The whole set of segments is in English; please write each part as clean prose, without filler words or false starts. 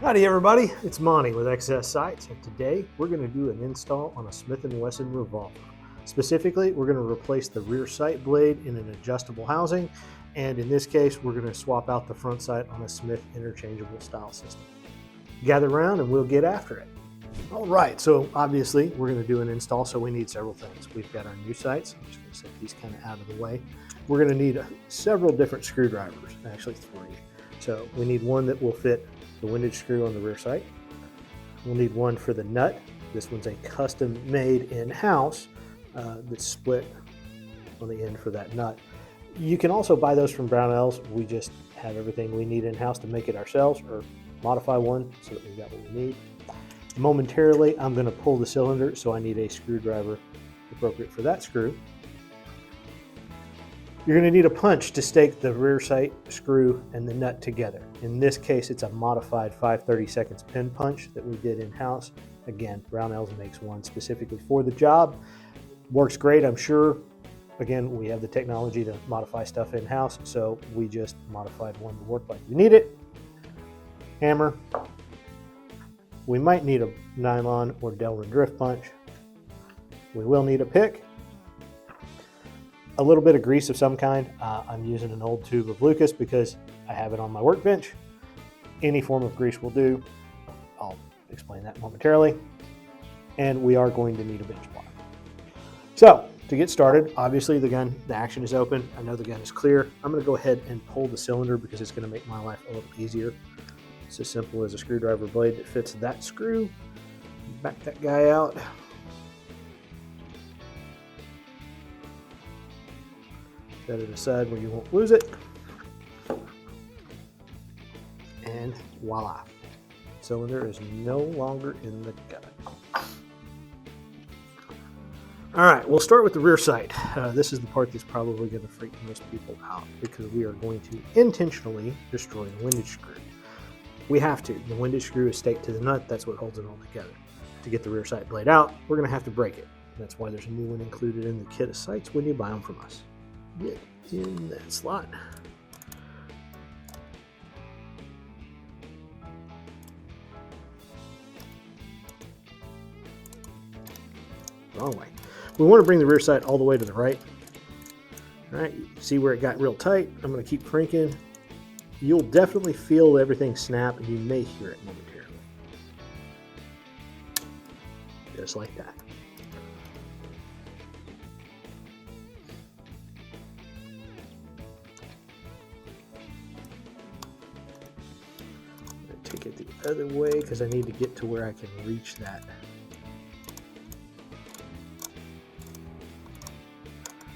Howdy everybody, it's Monty with XS Sights, and today we're going to do an install on a Smith Wesson revolver. Specifically, we're going to replace the rear sight blade in an adjustable housing, and in this case we're going to swap out the front sight on a Smith interchangeable style system. Gather around and we'll get after it. Alright, so obviously we're going to do an install, so we need several things. We've got our new sights. I'm just going to set these kind of out of the way. We're going to need several different screwdrivers, actually 3. So we need one that will fit the windage screw on the rear sight. We'll need one for the nut. This one's a custom made in-house that's split on the end for that nut. You can also buy those from Brownells. We just have everything we need in-house to make it ourselves, or modify one so that we've got what we need. Momentarily, I'm going to pull the cylinder, so I need a screwdriver appropriate for that screw. You're going to need a punch to stake the rear sight screw and the nut together. In this case, it's a modified 5/32 pin punch that we did in-house. Again, Brownells makes one specifically for the job. Works great, I'm sure. Again, we have the technology to modify stuff in-house, so we just modified one to work like we need it. Hammer. We might need a nylon or Delrin drift punch. We will need a pick. A little bit of grease of some kind. I'm using an old tube of Lucas because I have it on my workbench. Any form of grease will do. I'll explain that momentarily. And we are going to need a bench block. So to get started, obviously the action is open. I know the gun is clear. I'm going to go ahead and pull the cylinder because it's going to make my life a little easier. It's as simple as a screwdriver blade that fits that screw. Back that guy out. Set it aside where you won't lose it. And voila. Cylinder is no longer in the gun. Alright, we'll start with the rear sight. This is the part that's probably going to freak most people out because we are going to intentionally destroy the windage screw. We have to. The windage screw is staked to the nut. That's what holds it all together. To get the rear sight blade out, we're going to have to break it. That's why there's a new one included in the kit of sights when you buy them from us. Get in that slot. Wrong way. We want to bring the rear sight all the way to the right. All right, you see where it got real tight? I'm going to keep cranking. You'll definitely feel everything snap, and you may hear it momentarily. Just like that. Take it the other way because I need to get to where I can reach that.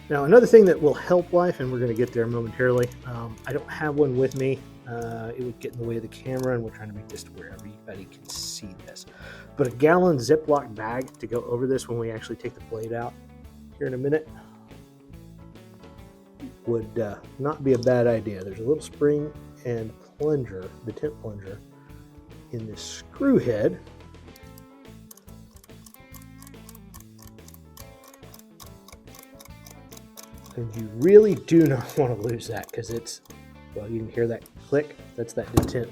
Now another thing that will help life, and we're going to get there momentarily, I don't have one with me. It would get in the way of the camera, and we're trying to make this to where everybody can see this. But a gallon Ziploc bag to go over this when we actually take the blade out here in a minute would not be a bad idea. There's a little spring and plunger, detent plunger, in this screw head. And you really do not want to lose that because it's, well, you can hear that click. That's that detent.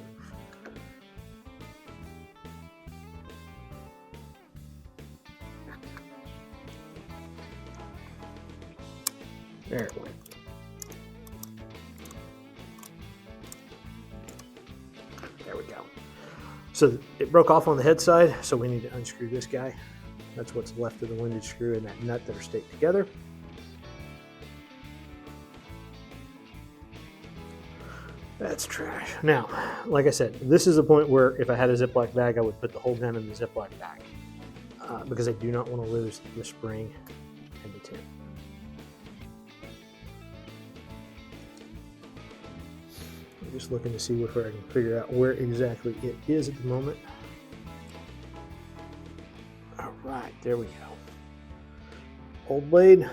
There it went. There we go. So it broke off on the head side, so we need to unscrew this guy. That's what's left of the windage screw and that nut that are staked together. That's trash. Now, like I said, this is a point where if I had a Ziploc bag, I would put the whole gun in the Ziploc bag because I do not want to lose the spring and the tin. I'm just looking to see if I can figure out where exactly it is at the moment. All right, there we go. Old blade.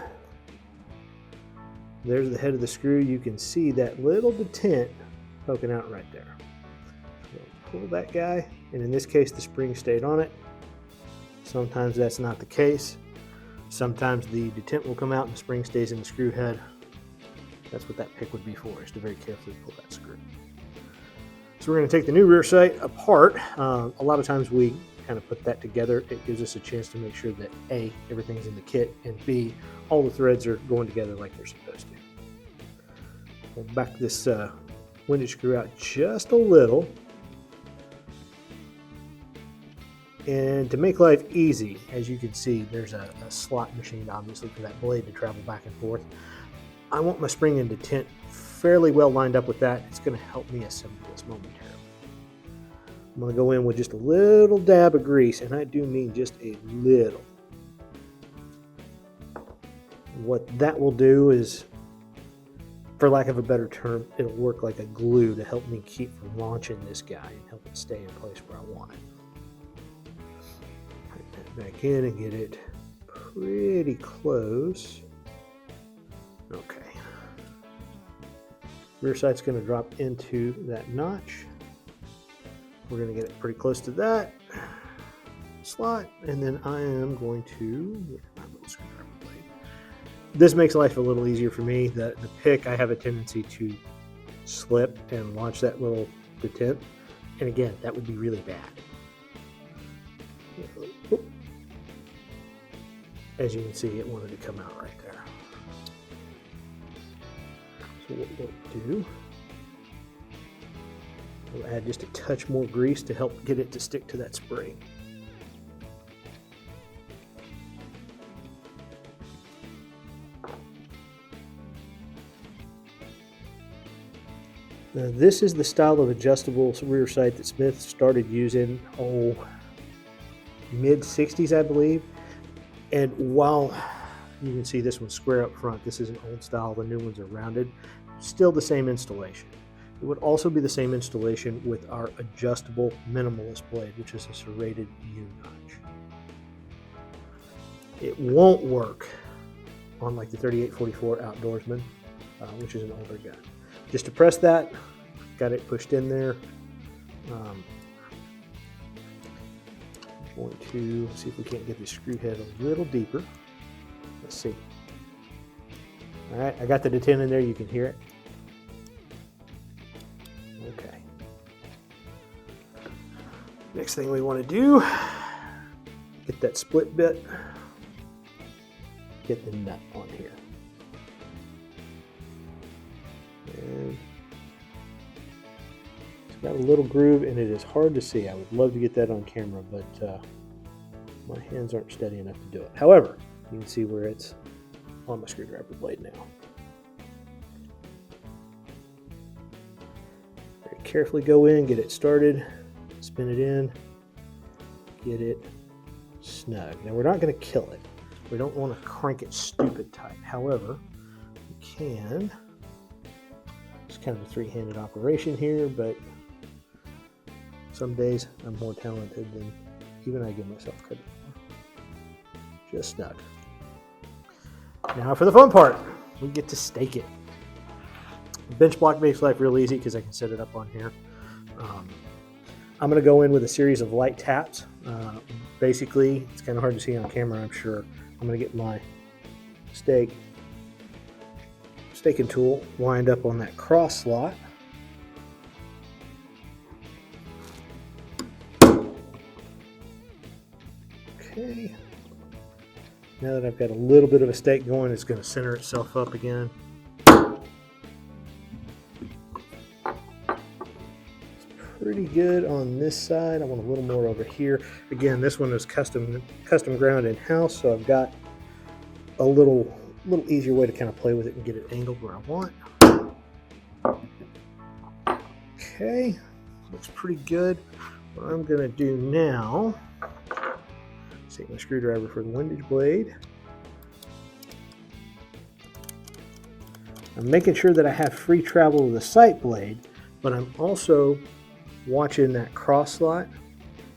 There's the head of the screw. You can see that little detent poking out right there. So pull that guy, and in this case the spring stayed on it. Sometimes that's not the case. Sometimes the detent will come out and the spring stays in the screw head. That's what that pick would be for, is to very carefully pull that screw. So we're going to take the new rear sight apart. A lot of times we kind of put that together. It gives us a chance to make sure that A, everything's in the kit, and B, all the threads are going together like they're supposed to. We'll back this windage screw out just a little. And to make life easy, as you can see, there's a slot machined obviously for that blade to travel back and forth. I want my spring and detent fairly well lined up with that. It's going to help me assemble this momentarily. I'm going to go in with just a little dab of grease, and I do mean just a little. What that will do is, for lack of a better term, it'll work like a glue to help me keep from launching this guy and help it stay in place where I want it. Put that back in and get it pretty close. Okay. Rear sight's going to drop into that notch. We're going to get it pretty close to that slot, and then I am going to get my little screwdriver blade. This makes life a little easier for me. The pick, I have a tendency to slip and launch that little detent, and again, that would be really bad. As you can see, it wanted to come out right there. So what we'll do, we'll add just a touch more grease to help get it to stick to that spring. Now, this is the style of adjustable rear sight that Smith started using, mid-60s, I believe. And while you can see this one's square up front, this is an old style, the new ones are rounded, still the same installation. It would also be the same installation with our adjustable minimalist blade, which is a serrated U-notch. It won't work on like the 3844 Outdoorsman, which is an older gun. Just to press that, got it pushed in there. I'm going to see if we can't get the screw head a little deeper. Let's see. All right, I got the detent in there. You can hear it. Okay. Next thing we want to do, get that split bit, get the nut on here. And it's got a little groove and it is hard to see. I would love to get that on camera, but my hands aren't steady enough to do it. However, you can see where it's on my screwdriver blade now. Very carefully go in, get it started, spin it in, get it snug. Now we're not going to kill it. We don't want to crank it stupid tight. However, we can. It's kind of a three-handed operation here, but some days I'm more talented than even I give myself credit for. Just snug. Now for the fun part, we get to stake it. Bench block makes life real easy because I can set it up on here. I'm going to go in with a series of light taps. Basically, it's kind of hard to see on camera, I'm sure. I'm going to get my staking tool lined up on that cross slot. Okay. Now that I've got a little bit of a stake going, it's going to center itself up again. It's pretty good on this side. I want a little more over here. Again, this one is custom ground in-house, so I've got a little easier way to kind of play with it and get it angled where I want. Okay, looks pretty good. What I'm going to do now, take my screwdriver for the windage blade. I'm making sure that I have free travel with the sight blade, but I'm also watching that cross slot.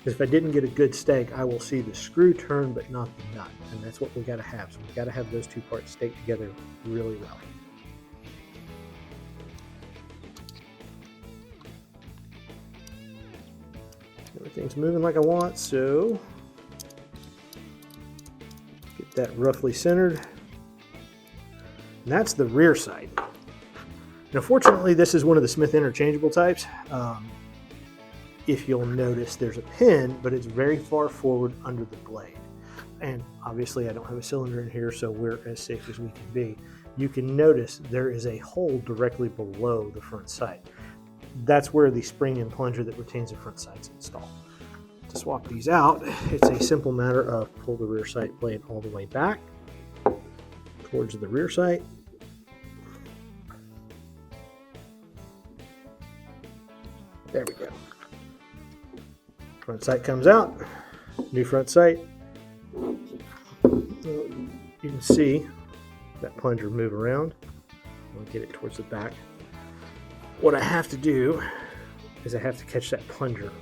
If I didn't get a good stake, I will see the screw turn, but not the nut, and that's what we got to have. So we got to have those two parts staked together really well. Everything's moving like I want, so get that roughly centered. And that's the rear sight. Now, fortunately, this is one of the Smith interchangeable types. if you'll notice, there's a pin, but it's very far forward under the blade. And obviously I don't have a cylinder in here, so we're as safe as we can be. You can notice there is a hole directly below the front sight. That's where the spring and plunger that retains the front sight's installed. To swap these out, it's a simple matter of pull the rear sight blade all the way back towards the rear sight. There we go. Front sight comes out, new front sight. You can see that plunger move around. I'll get it towards the back. What I have to do is I have to catch that plunger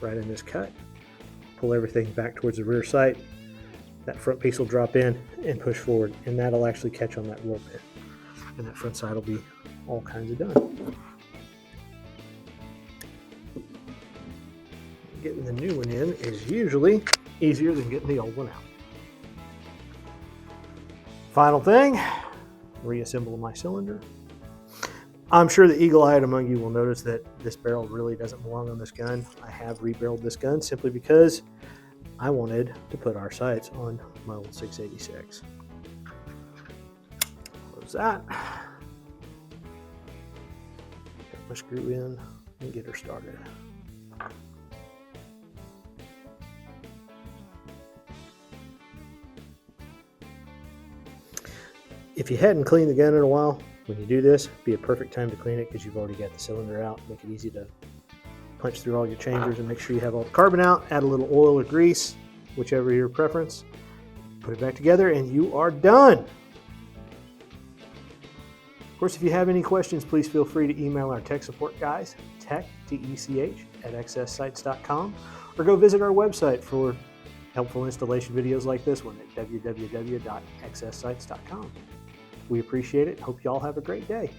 right in this cut, pull everything back towards the rear sight. That front piece will drop in and push forward, and that'll actually catch on that roll pin. And that front side will be all kinds of done. Getting the new one in is usually easier than getting the old one out. Final thing, reassemble my cylinder. I'm sure the eagle-eyed among you will notice that this barrel really doesn't belong on this gun. I have rebarreled this gun simply because I wanted to put our sights on my old 686. Close that. Put my screw in and get her started. If you hadn't cleaned the gun in a while, when you do this, be a perfect time to clean it because you've already got the cylinder out. Make it easy to punch through all your chambers and make sure you have all the carbon out. Add a little oil or grease, whichever your preference. Put it back together and you are done. Of course, if you have any questions, please feel free to email our tech support guys, tech, T-E-C-H, @xssights.com, or go visit our website for helpful installation videos like this one at www.xssights.com. We appreciate it. Hope you all have a great day.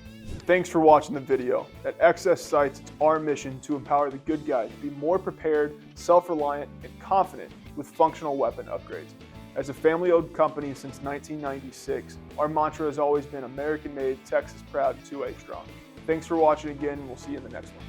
Thanks for watching the video. At XS Sights, it's our mission to empower the good guy to be more prepared, self-reliant, and confident with functional weapon upgrades. As a family-owned company since 1996, our mantra has always been American-made, Texas proud, 2A strong. Thanks for watching again, and we'll see you in the next one.